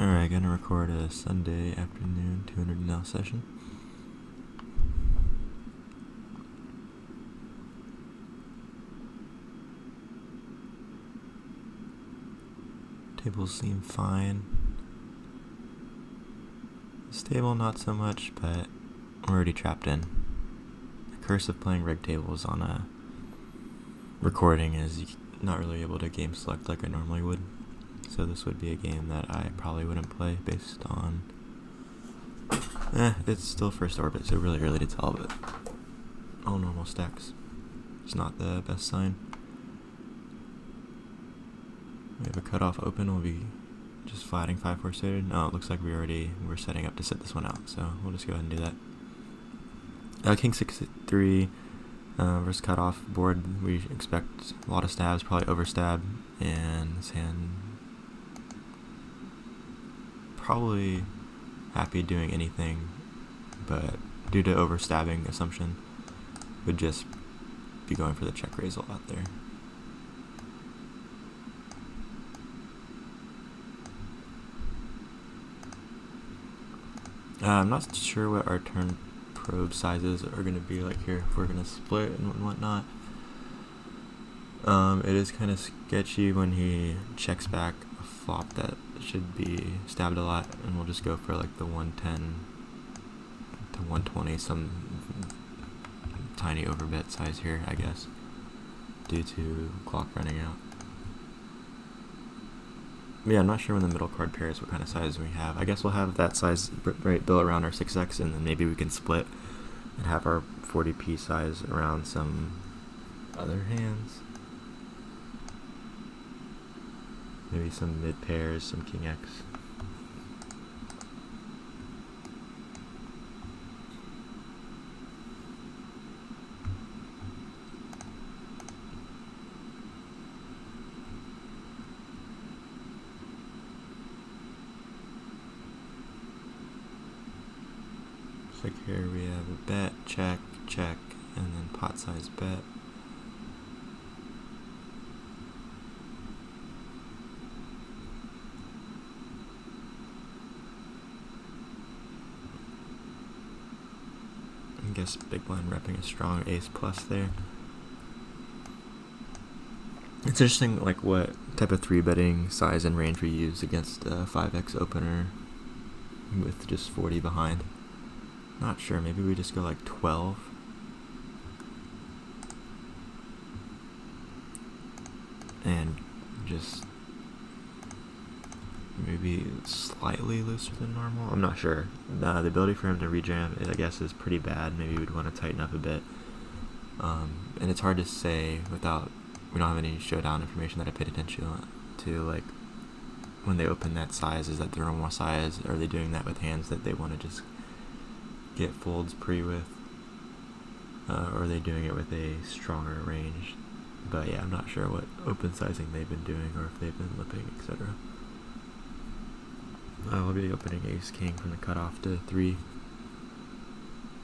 Alright, gonna record a Sunday afternoon 200 now session. Tables seem fine. Stable, not so much, but I'm already trapped in. The curse of playing rig tables on a recording is you're not really able to game select like I normally would. So this would be a game that I probably wouldn't play based on... it's still first orbit, so really early to tell, but all normal stacks. It's not the best sign. We have a cutoff open, we'll be just flatting 5-4 suited. No, it looks like we're setting up to sit this one out, so we'll just go ahead and do that. King 6-3 versus cutoff board. We expect a lot of stabs, probably overstab, and this hand probably happy doing anything, but due to overstabbing assumption, would just be going for the check raise a lot there. I'm not sure what our turn probe sizes are going to be like here, if we're going to split and whatnot. It is kind of sketchy when he checks back a flop that should be stabbed a lot, and we'll just go for like the 110 to 120, some tiny overbet size here, I guess, due to clock running out. Yeah, I'm not sure when the middle card pairs what kind of size we have. I guess we'll have that size right built around our 6x, and then maybe we can split and have our 40p size around some other hands. Maybe some mid pairs, some king x. Like here we have a bet, check, check, and then pot size bet. I guess big blind repping a strong ace plus there. It's interesting like what type of 3-betting size and range we use against a 5x opener with just 40 behind. Not sure, maybe we just go like 12. And just maybe slightly looser than normal. I'm not sure. The ability for him to rejam, I guess, is pretty bad. Maybe we'd want to tighten up a bit. And it's hard to say without, we don't have any showdown information that I paid attention to, like, when they open that size, is that their normal size? Are they doing that with hands that they want to just get folds pre with? Or are they doing it with a stronger range? But yeah, I'm not sure what open sizing they've been doing, or if they've been lipping, etc. I'll be opening ace king from the cutoff to 3.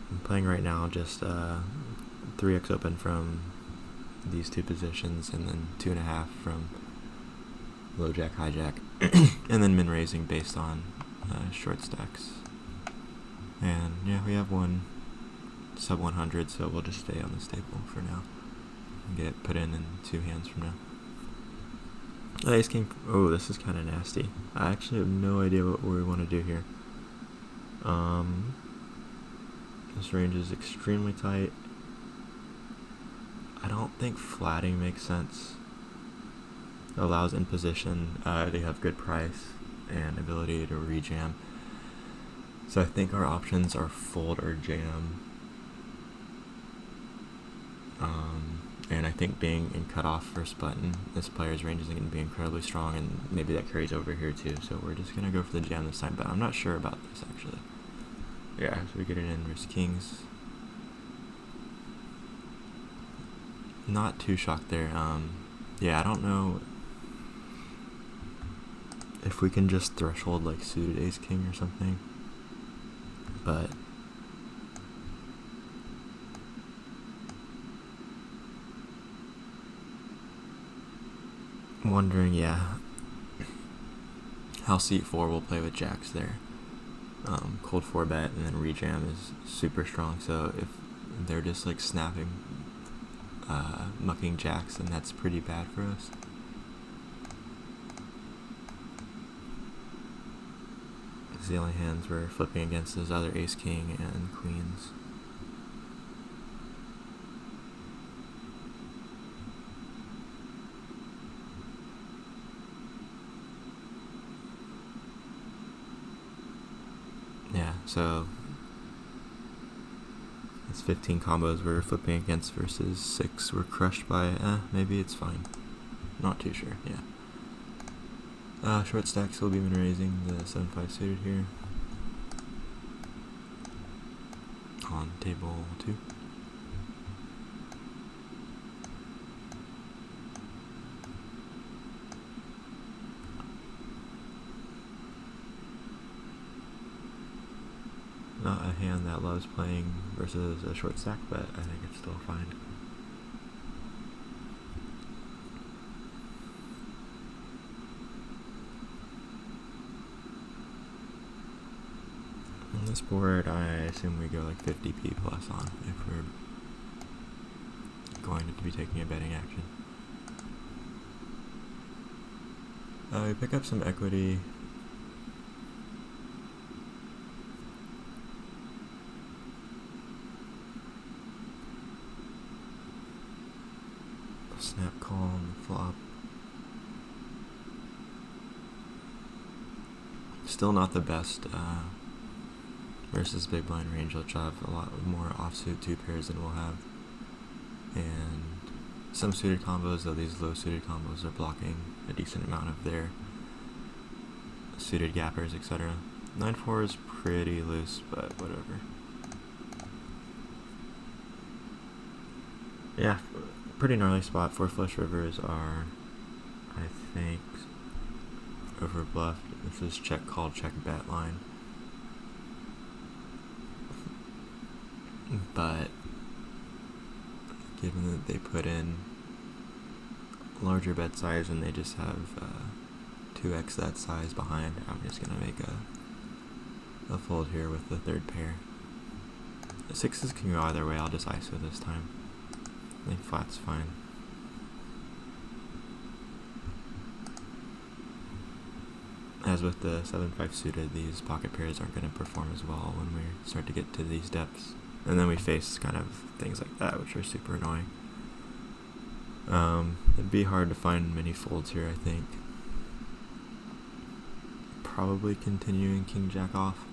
I'm playing right now just 3x open from these two positions, and then 2.5 from low jack, hijack, and then min raising based on short stacks. And yeah, we have one sub 100, so we'll just stay on this table for now and get it put in 2 hands from now. Ace king. Oh, this is kind of nasty. I actually have no idea what we want to do here. This range is extremely tight. I don't think flatting makes sense. It allows in position. They have good price and ability to rejam. So I think our options are fold or jam. And I think being in cutoff first button, this player's range is going to be incredibly strong, and maybe that carries over here too. So we're just going to go for the jam this time, but I'm not sure about this actually. Yeah, so we get it in versus kings. Not too shocked there. Yeah, I don't know if we can just threshold like suited ace king or something, but wondering, yeah, House seat 4 will play with jacks there. Cold 4 bet, and then rejam is super strong, so if they're just like snapping, mucking jacks, then that's pretty bad for us. Because the only hands we're flipping against is either ace king and queens. Yeah, so it's 15 combos we're flipping against versus 6 we're crushed by. Maybe it's fine. Not too sure, yeah. Short stacks will be raising the 7-5 suited here. On table 2. Not a hand that loves playing versus a short stack, but I think it's still fine. On this board, I assume we go like 50p plus on if we're going to be taking a betting action. We pick up some equity. Snap call on the flop. Still not the best versus big blind range, which will have a lot more offsuit 2 pairs than we'll have. And some suited combos, though these low suited combos are blocking a decent amount of their suited gappers, etc. 9-4 is pretty loose, but whatever. Yeah, pretty gnarly spot. 4 flush rivers are, I think, over bluffed. This is check call, check bet line. But given that they put in larger bet size and they just have 2x that size behind, I'm just gonna make a fold here with the third pair. The 6s can go either way. I'll just ISO this time. I think flat's fine. As with the 7-5 suited, these pocket pairs aren't going to perform as well when we start to get to these depths. And then we face kind of things like that, which are super annoying. It'd be hard to find many folds here, I think. Probably continuing king jack off.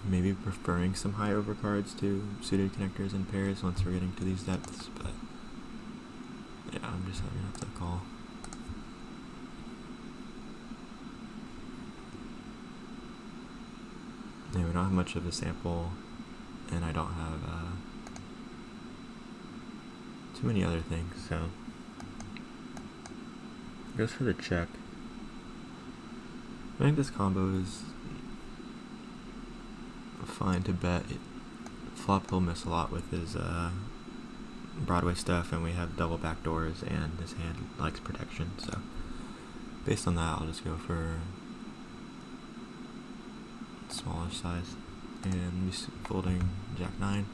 Maybe preferring some high overcards to suited connectors and pairs once we're getting to these depths, but yeah, I'm just having to have to call. Yeah, we don't have much of a sample, and I don't have too many other things, so goes for the check. I think this combo is fine to bet. Flop will miss a lot with his Broadway stuff, and we have double backdoors, and his hand likes protection, so based on that I'll just go for smaller size and folding jack 9.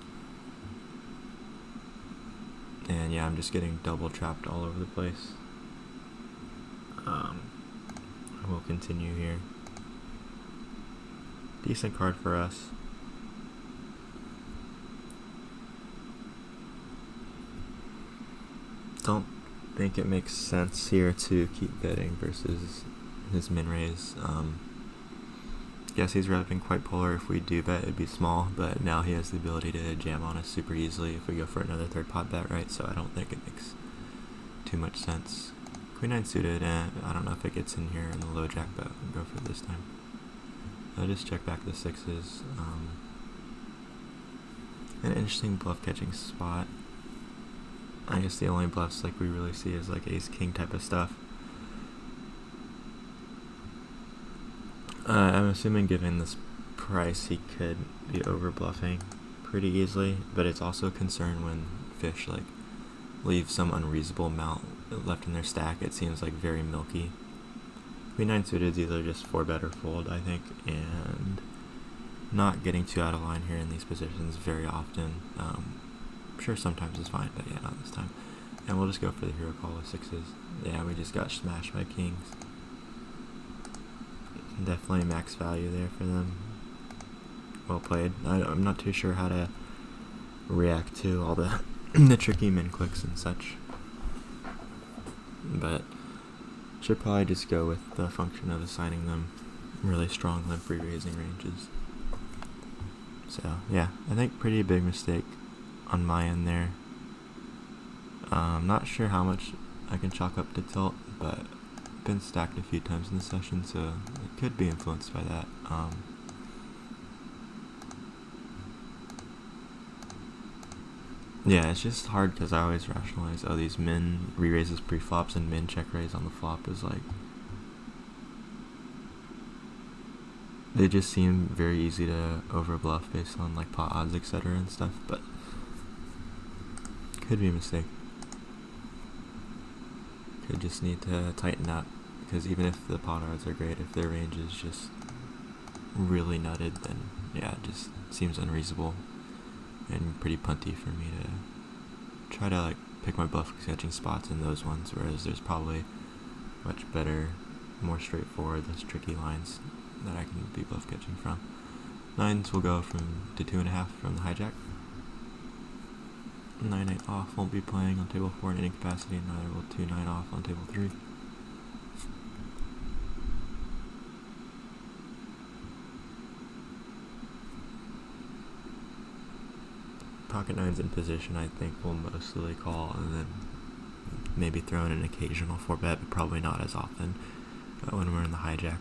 And yeah, I'm just getting double trapped all over the place. We'll continue here. Decent card for us. Don't think it makes sense here to keep betting versus his min raise. Guess he's repping quite polar. If we do bet, it'd be small, but now he has the ability to jam on us super easily if we go for another third pot bet, right? So I don't think it makes too much sense. Queen 9 suited, I don't know if it gets in here in the low jack, but I'll go for it this time. I'll just check back the 6s. An interesting bluff catching spot. I guess the only bluffs like we really see is like ace king type of stuff. I'm assuming given this price he could be over bluffing pretty easily, but it's also a concern when fish like leave some unreasonable amount left in their stack. It seems like very milky. Queen 9 suited, these are just 4-bet or fold, I think, and not getting too out of line here in these positions very often. Sure, sometimes it's fine, but yeah, not this time. And we'll just go for the hero call with 6s. Yeah, we just got smashed by kings. Definitely max value there for them. Well played. I'm not too sure how to react to all the the tricky min clicks and such, but should probably just go with the function of assigning them really strong limp re-raising ranges. So yeah, I think pretty big mistake on my end there. Not sure how much I can chalk up to tilt, but been stacked a few times in the session, so it could be influenced by that. Yeah, it's just hard because I always rationalize, oh, these min re-raises pre-flops and min check raise on the flop is like, they just seem very easy to overbluff based on like pot odds, etc. and stuff, but could be a mistake. Could just need to tighten up, because even if the pot odds are great, if their range is just really nutted, then yeah, it just seems unreasonable and pretty punty for me to try to like pick my bluff catching spots in those ones, whereas there's probably much better, more straightforward, less tricky lines that I can be bluff catching from. 9s will go to 2.5 from the hijack. 9-8 off won't be playing on table 4 in any capacity, and neither will 2-9 off on table 3. Pocket 9s in position, I think, will mostly call, and then maybe throw in an occasional 4-bet, but probably not as often when we're in the hijack.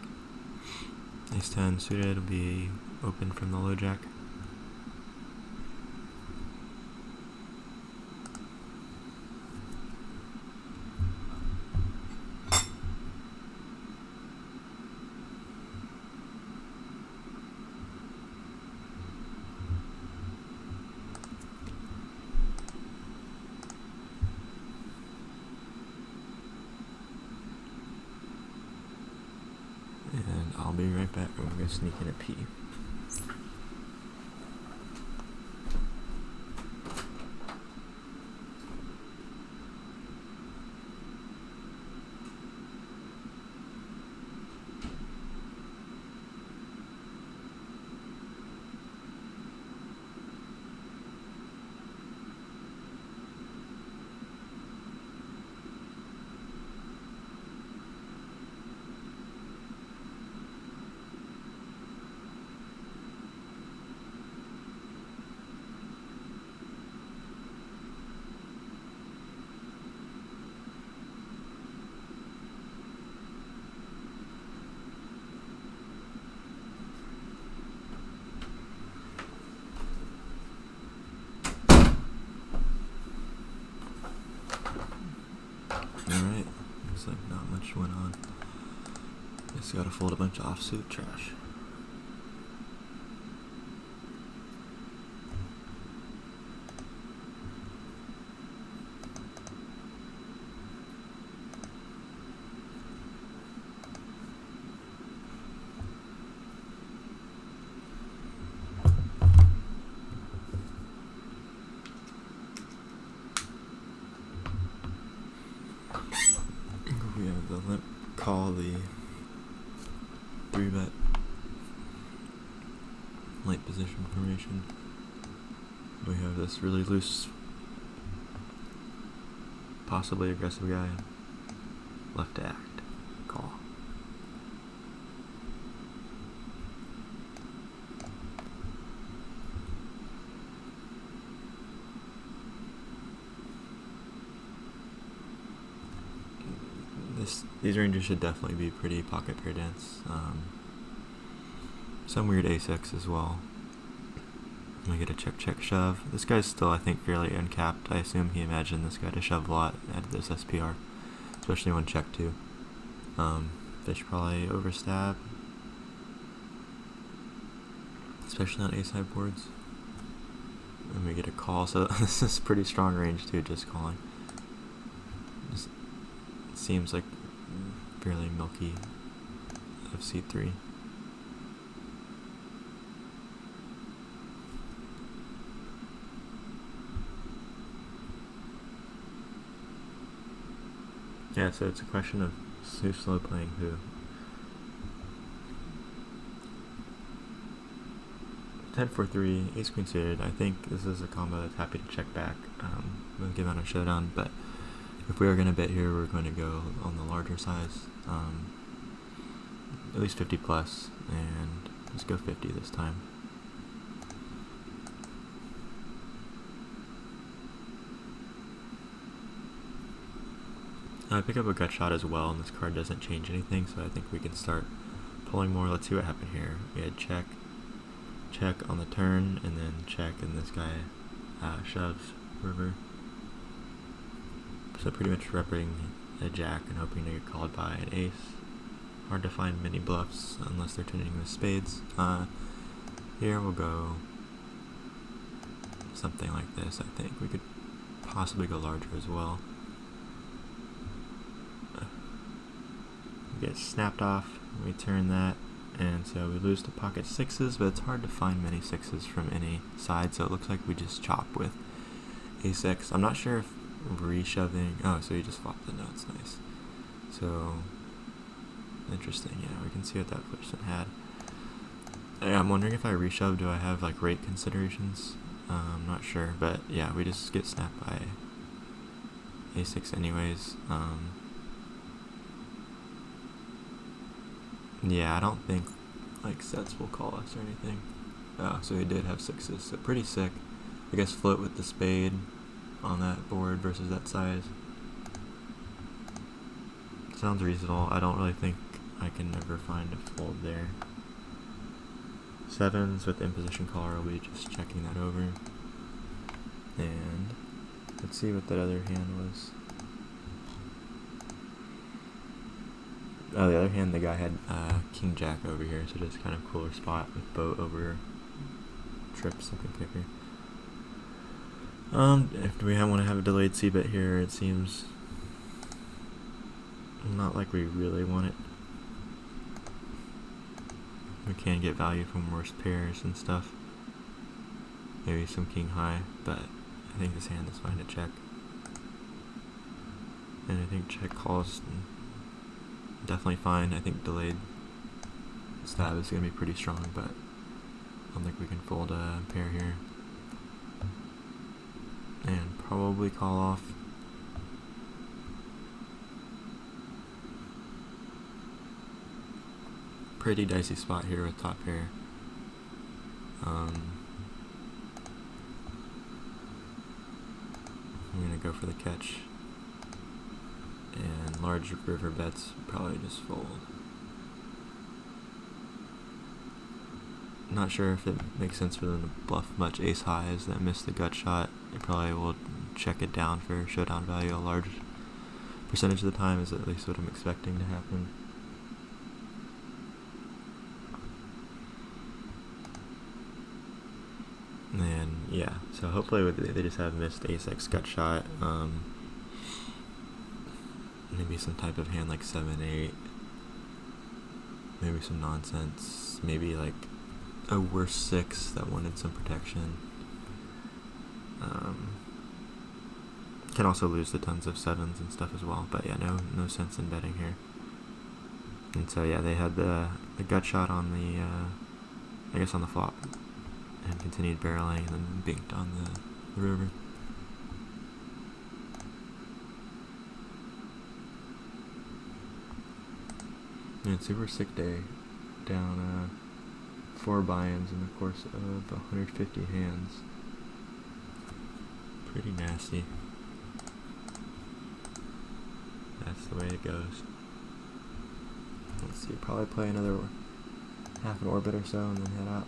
Ace 10 suited will be open from the low jack. And I'll be right back. I'm gonna sneak in a pee. Alright, looks like not much went on. Just gotta fold a bunch of offsuit trash. We have the limp call, the 3-bet late position formation. We have this really loose, possibly aggressive guy. Left to act. Call. These ranges should definitely be pretty pocket pair dense. Some weird ace-x as well. We get a check shove. This guy's still, I think, fairly uncapped. I assume he imagined this guy to shove a lot at this SPR, especially when check 2. Fish probably overstab, especially on ace-high boards. And we get a call, so this is pretty strong range too, just calling. Just seems like fairly milky of c3. Yeah, so it's a question of who's slow playing who. 10-4-3, ace queen suited. I think this is a combo that's happy to check back given a showdown, but if we are going to bet here, we're going to go on the larger size, at least 50 plus, and let's go 50 this time. I pick up a gut shot as well, and this card doesn't change anything, so I think we can start pulling more. Let's see what happened here. We had check, check on the turn, and then check, and this guy shoves river. So pretty much repping a jack and hoping to get called by an ace. Hard to find many bluffs unless they're turning with spades. Here we'll go something like this. I think we could possibly go larger as well. We get snapped off, we turn that, and so we lose to pocket sixes, but it's hard to find many sixes from any side, so it looks like we just chop with a6. I'm not sure if reshoving, oh, so you just flop the notes, nice. So, interesting, yeah, we can see what that person had. Yeah, I'm wondering if I reshove, do I have like rate considerations? I'm not sure, but yeah, we just get snapped by a6 anyways. Yeah, I don't think like sets will call us or anything. Oh, so he did have sixes, so pretty sick. I guess float with the spade on that board versus that size. Sounds reasonable. I don't really think I can ever find a fold there. Sevens with imposition caller, we'll be just checking that over. And let's see what that other hand was. Oh, the other hand, the guy had king jack over here, so just kind of cooler spot with boat over trips looking kicker. If we want to have a delayed c-bet here, it seems not like we really want it. We can get value from worse pairs and stuff. Maybe some king high, but I think this hand is fine to check. And I think check calls definitely fine. I think delayed stab is going to be pretty strong, but I don't think we can fold a pair here. And probably call off. Pretty dicey spot here with top pair. I'm going to go for the catch. And large river bets probably just fold. Not sure if it makes sense for them to bluff much ace highs that miss the gut shot. They probably will check it down for showdown value a large percentage of the time, is at least what I'm expecting to happen. And yeah, so hopefully they just have missed ace-x gut shot. Maybe some type of hand like 7-8. Maybe some nonsense. Maybe like a worse 6 that wanted some protection. Can also lose the tons of 7s and stuff as well. But yeah, no sense in betting here. And so yeah, they had the gut shot on the I guess on the flop, and continued barreling, and then binked on the river. Yeah, super sick day. Down 4 buy-ins in the course of 150 hands. Pretty nasty. That's the way it goes. Let's see, probably play another half an orbit or so and then head out.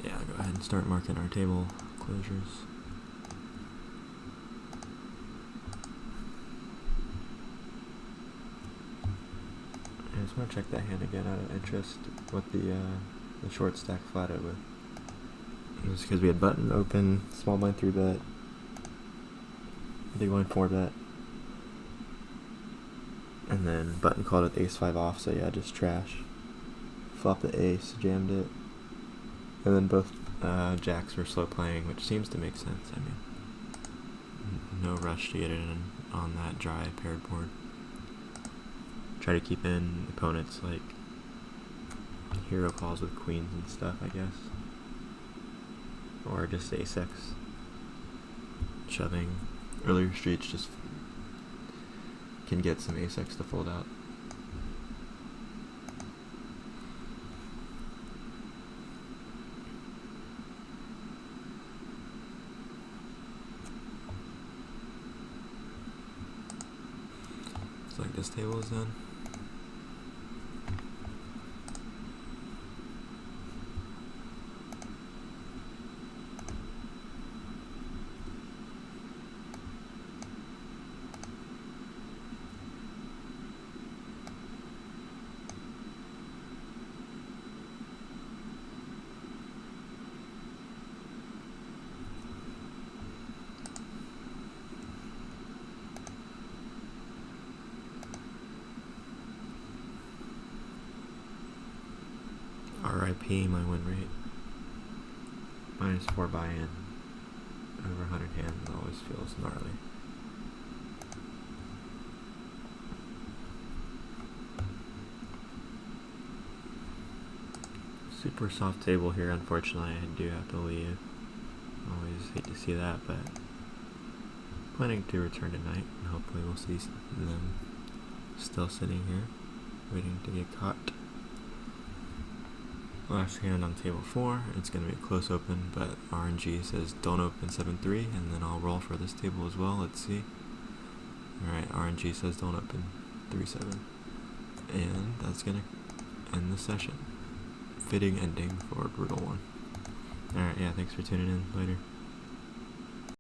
Yeah, go ahead and start marking our table closures. just want to check that hand again out of interest. What the short stack flatted with. It was because we had button open, small blind 3-bet, big blind 4-bet, and then button called with ace-5 off, so yeah, just trash. Flop the ace, jammed it, and then both jacks were slow playing, which seems to make sense. I mean, no rush to get it in on that dry paired board. Try to keep in opponents like hero calls with queens and stuff, I guess. Or just ace-x. Shoving earlier streets just can get some ace-x to fold out. It's like this table is done. RIP my win rate. -4 buy-in. Over 100 hands always feels gnarly. Super soft table here, unfortunately. I do have to leave. Always hate to see that, but planning to return tonight, and hopefully we'll see them still sitting here, waiting to get caught. Last hand on table 4, it's going to be a close open, but RNG says don't open 7-3, and then I'll roll for this table as well. Let's see. Alright, RNG says don't open 3-7. And that's going to end the session. Fitting ending for a brutal one. Alright, yeah, thanks for tuning in. Later.